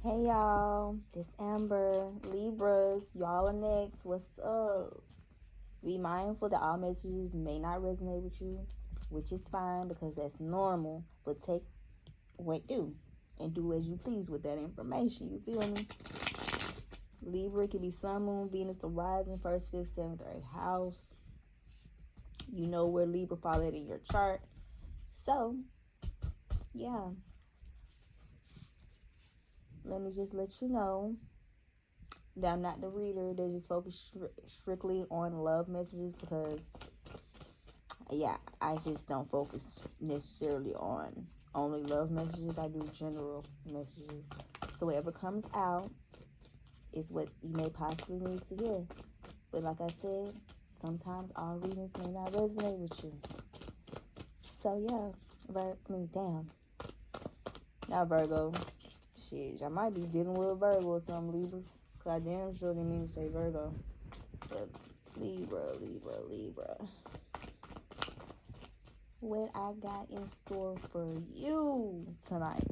Hey y'all, this Amber, Libras, y'all are next. What's up? Be mindful that all messages may not resonate with you, which is fine because that's normal. But take what do and do as you please with that information. You feel me? Libra can be Sun, Moon, Venus, or rising, first, fifth, seventh, or eighth house. You know where Libra fall at in your chart. So yeah, let me just let you know that I'm not the reader that just focus strictly on love messages because yeah, I just don't focus necessarily on only love messages. I do general messages. So whatever comes out is what you may possibly need to hear. But like I said, sometimes all readings may not resonate with you. So yeah, damn. Now Virgo, shit, I might be dealing with a Virgo or something, Libra. Cause I damn sure didn't mean to say Virgo. But Libra. What I got in store for you tonight.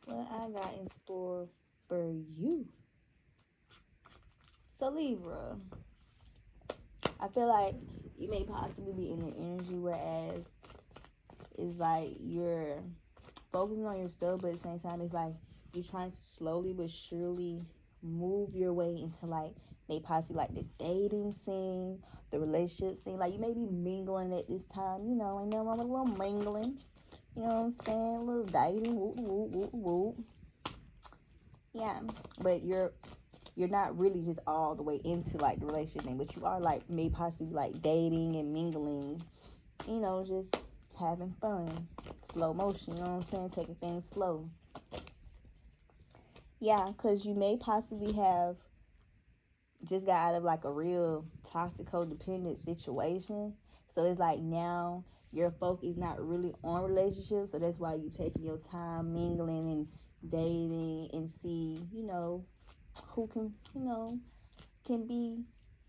What I got in store for you. So Libra, I feel like you may possibly be in an energy whereas it's like you're focusing on your stuff, but at the same time it's like you're trying to slowly but surely move your way into like maybe possibly like the dating scene, the relationship scene. Like you may be mingling at this time, ain't nothing wrong with a little mingling. You know what I'm saying? A little dating, whoop, whoop, whoop, whoop. Yeah, but you're not really just all the way into like the relationship thing, but you are like maybe possibly like dating and mingling, just having fun, slow motion. You know what I'm saying? Taking things slow. Yeah, because you may possibly have just got out of like a real toxic codependent situation. So it's like now your focus is not really on relationships. So that's why you taking your time mingling and dating and see, who can, can be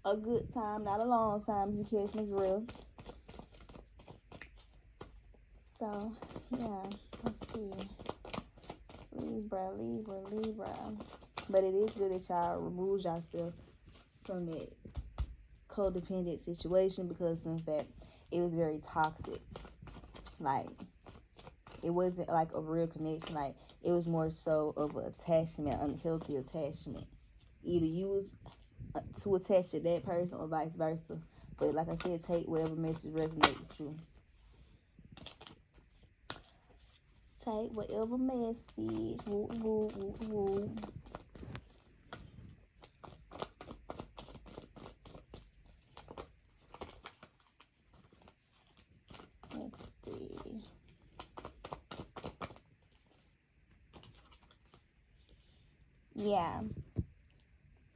a good time, not a long time. You catch me real. So yeah, let's see. Libra. But it is good that y'all remove yourself from that codependent situation because in fact it was very toxic. Like it wasn't like a real connection. Like it was more so of an attachment, unhealthy attachment. Either you was too attached to that person or vice versa. But like I said, take whatever message resonates with you. Take whatever message. Woo, woo, woo, woo. Let's see. Yeah.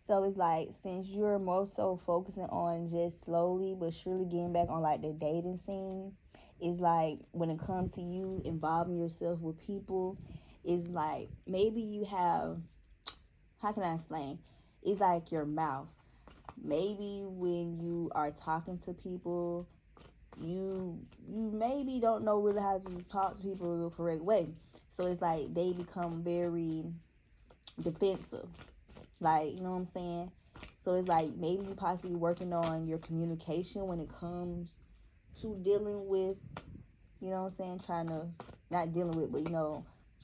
So it's like since you're more so focusing on just slowly but surely getting back on like the dating scene, it's like when it comes to you involving yourself with people, it's like maybe you have, how can I explain? It's like your mouth. Maybe when you are talking to people, you maybe don't know really how to talk to people the correct way. So it's like they become very defensive. Like, you know what I'm saying? So it's like maybe you possibly working on your communication when it comes to dealing with, you know what I'm saying, trying to, not dealing with, but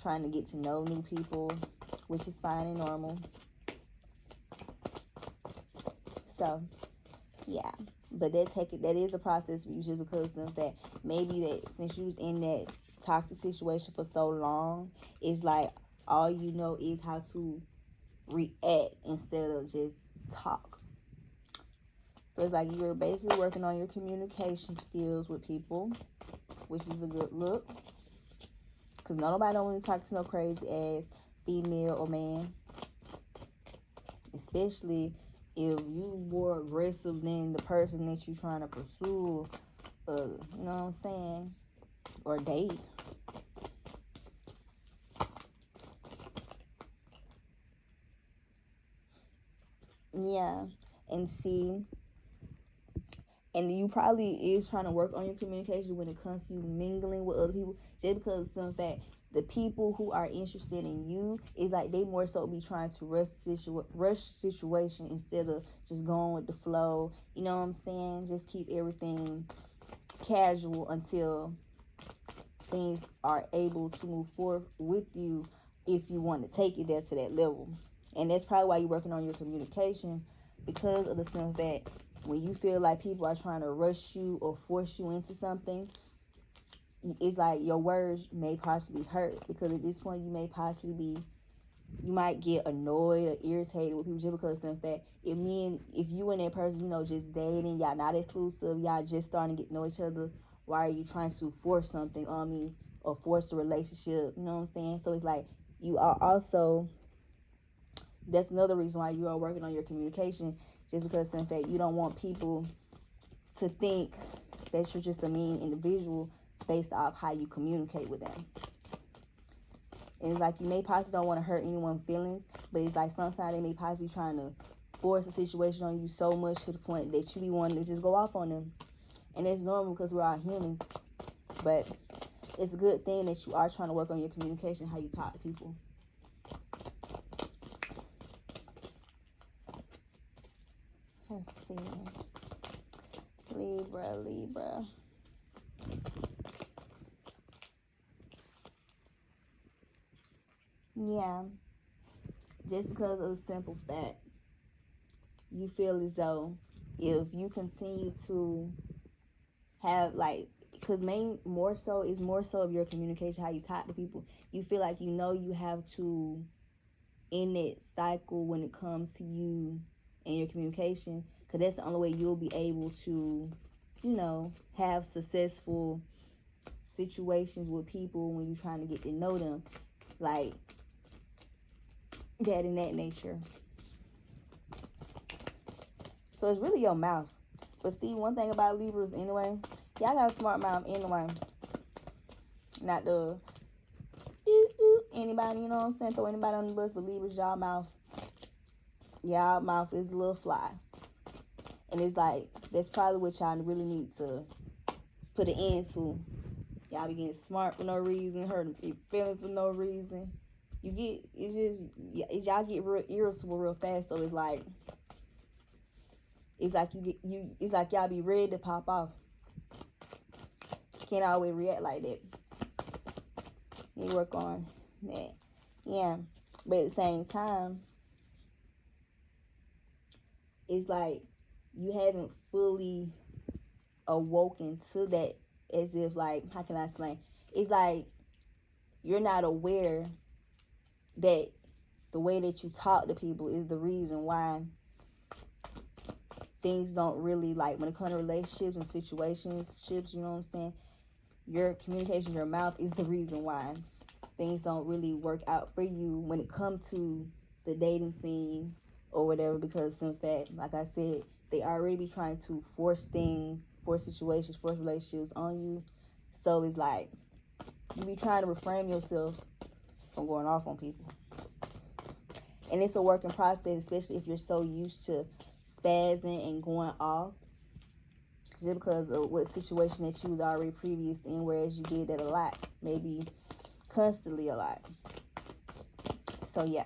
trying to get to know new people, which is fine and normal. So yeah, but that is a process for you just because of that. Maybe that since you was in that toxic situation for so long, it's like all you know is how to react instead of just talk. So it's like you're basically working on your communication skills with people, which is a good look. Cause nobody don't want to talk to no crazy ass female or man, especially if you more aggressive than the person that you're trying to pursue, you know what I'm saying, or date. Yeah, and see, and you probably is trying to work on your communication when it comes to you mingling with other people, just because of some fact the people who are interested in you, is like they more so be trying to rush situation instead of just going with the flow. You know what I'm saying? Just keep everything casual until things are able to move forward with you, if you want to take it there to that level. And that's probably why you're working on your communication, because of the sense that when you feel like people are trying to rush you or force you into something, it's like your words may possibly hurt, because at this point you may possibly be, you might get annoyed or irritated with people just because of the fact, if you and that person, just dating, y'all not exclusive, y'all just starting to get to know each other, why are you trying to force something on me or force a relationship? You know what I'm saying? So it's like you are also, that's another reason why you are working on your communication, just because of the fact you don't want people to think that you're just a mean individual based off how you communicate with them. And it's like you may possibly don't want to hurt anyone's feelings, but it's like sometimes they may possibly trying to force a situation on you so much to the point that you be wanting to just go off on them. And it's normal because we're all humans. But it's a good thing that you are trying to work on your communication, how you talk to people. Let's see. Libra. Yeah. Just because of the simple fact, you feel as though if you continue to have like, because more so of your communication, how you talk to people, you feel like you have to end that cycle when it comes to you and your communication, because that's the only way you'll be able to have successful situations with people when you're trying to get to know them, like that in that nature. So it's really your mouth. But see, one thing about Libras anyway, y'all got a smart mouth anyway. Not the anybody, you know what I'm saying, throw anybody on the bus, but Libras, y'all mouth is a little fly. And it's like, that's probably what y'all really need to put an end to. Y'all be getting smart for no reason, hurting people's feelings for no reason. Y'all get real irritable real fast, so it's like y'all be ready to pop off. Can't always react like that. You work on that. Yeah. But at the same time, it's like you haven't fully awoken to that, as if, like, how can I explain? It's like you're not aware that the way that you talk to people is the reason why things don't really, like, when it comes to relationships and situationships, you know what I'm saying? Your communication, your mouth is the reason why things don't really work out for you when it comes to the dating scene or whatever, because in fact, like I said, they already be trying to force things, force situations, force relationships on you. So it's like you be trying to refrain yourself from going off on people. And it's a working process, especially if you're so used to spazzing and going off, just because of what situation that you was already previous in, whereas you did that a lot, maybe constantly a lot. So yeah.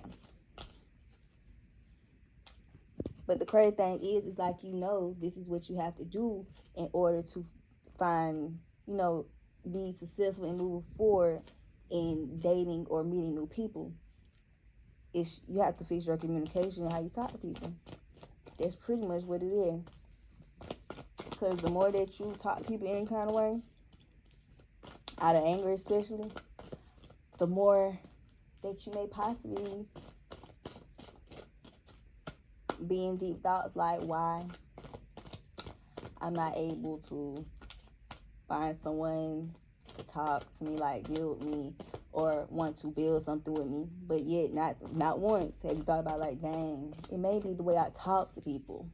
But the crazy thing is like, this is what you have to do in order to find, be successful and move forward in dating or meeting new people. You have to fix your communication and how you talk to people. That's pretty much what it is. Because the more that you talk to people any kind of way, out of anger especially, the more that you may possibly be in deep thoughts like, why I'm not able to find someone to talk to me, like build me, or want to build something with me. But yet not once have you thought about, like, dang, it may be the way I talk to people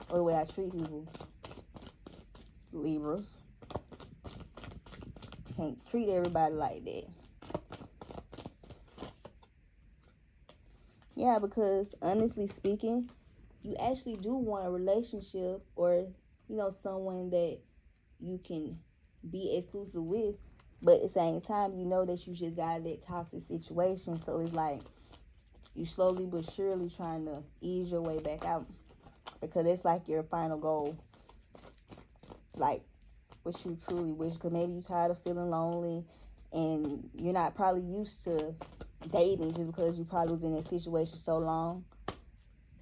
or the way I treat people. Libras can't treat everybody like that. Yeah, because honestly speaking, you actually do want a relationship, or someone that you can be exclusive with. But at the same time, you know that you just got that toxic situation. So it's like you slowly but surely trying to ease your way back out, because it's like your final goal, like what you truly wish. Because maybe you're tired of feeling lonely, and you're not probably used to dating just because you probably was in that situation so long.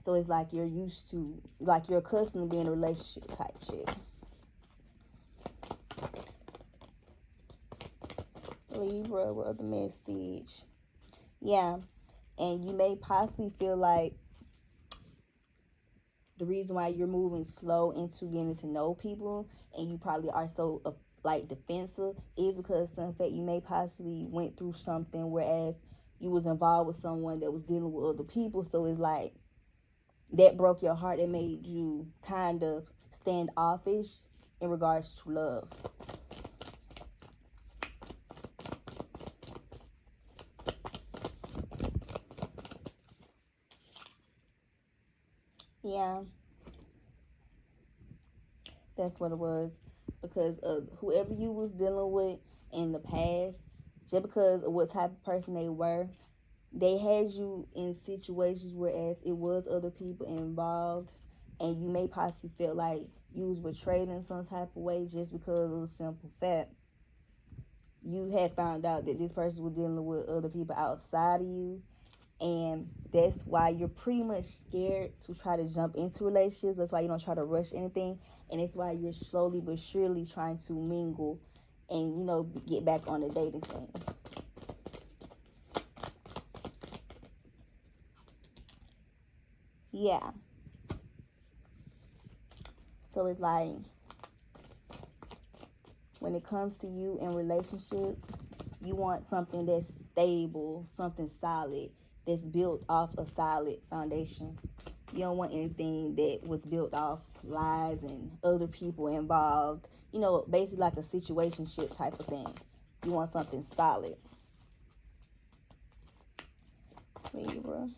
So it's like you're used to, like you're accustomed to being in a relationship type shit. Libra with the message. Yeah, and you may possibly feel like the reason why you're moving slow into getting to know people, and you probably are so like defensive, is because some fact you may possibly went through something, whereas you was involved with someone that was dealing with other people. So it's like that broke your heart. It made you kind of standoffish in regards to love. Yeah, that's what it was. Because of whoever you was dealing with in the past, just because of what type of person they were, they had you in situations whereas it was other people involved, and you may possibly feel like you was betrayed in some type of way, just because of the simple fact you had found out that this person was dealing with other people outside of you. And that's why you're pretty much scared to try to jump into relationships. That's why you don't try to rush anything, and it's why you're slowly but surely trying to mingle and get back on the dating scene. Yeah, so it's like when it comes to you in relationship, you want something that's stable, something solid, that's built off a solid foundation. You don't want anything that was built off lies and other people involved. Basically like a situationship type of thing. You want something solid. Libra.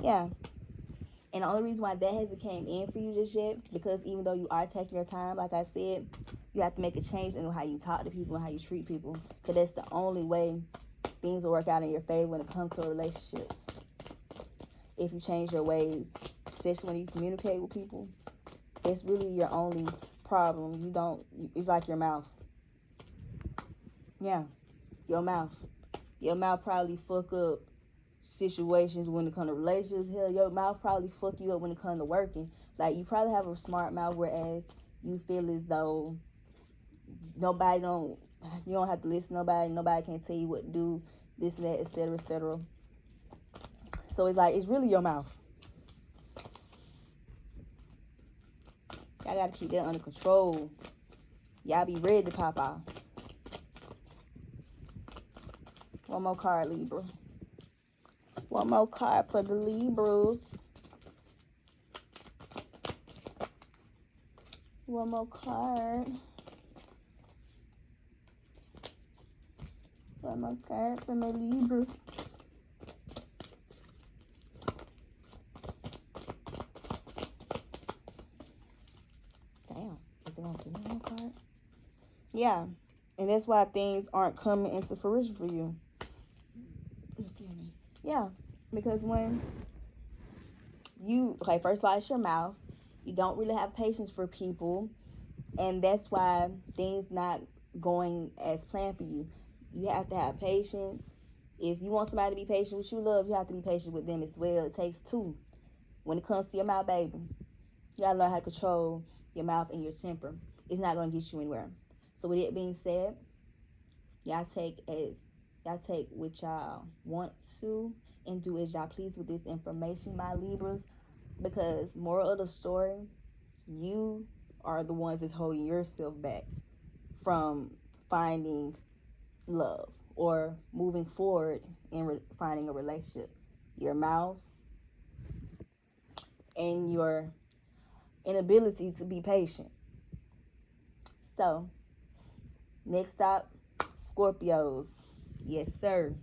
Yeah. And the only reason why that hasn't came in for you just yet, because even though you are taking your time, like I said, you have to make a change in how you talk to people and how you treat people. Because that's the only way things will work out in your favor when it comes to a relationship. If you change your ways, especially when you communicate with people, it's really your only problem. It's like your mouth. Yeah, your mouth. Your mouth probably fuck up situations when it comes to relationships. Hell, your mouth probably fuck you up when it comes to working. Like, you probably have a smart mouth, whereas you feel as though nobody don't, you don't have to listen to nobody can tell you what to do, this and that, etc., etc. So it's like, it's really your mouth. Y'all gotta keep that under control. Y'all be ready to pop out. One more card, Libra. One more card for the Libras. One more card. One more card for my Libras. Damn, is it gonna give me one card? Yeah, and that's why things aren't coming into fruition for you. Excuse me. Yeah, because when okay, first of all, it's your mouth. You don't really have patience for people, and that's why things not going as planned for you. You have to have patience. If you want somebody to be patient with you, love, you have to be patient with them as well. It takes two. When it comes to your mouth, baby, you gotta learn how to control your mouth and your temper. It's not gonna get you anywhere. So with it being said, y'all take what y'all want to and do as y'all please with this information, my Libras. Because moral of the story, you are the ones that's holding yourself back from finding love or moving forward in finding a relationship. Your mouth and your inability to be patient. So, next stop, Scorpios. Yes, sir.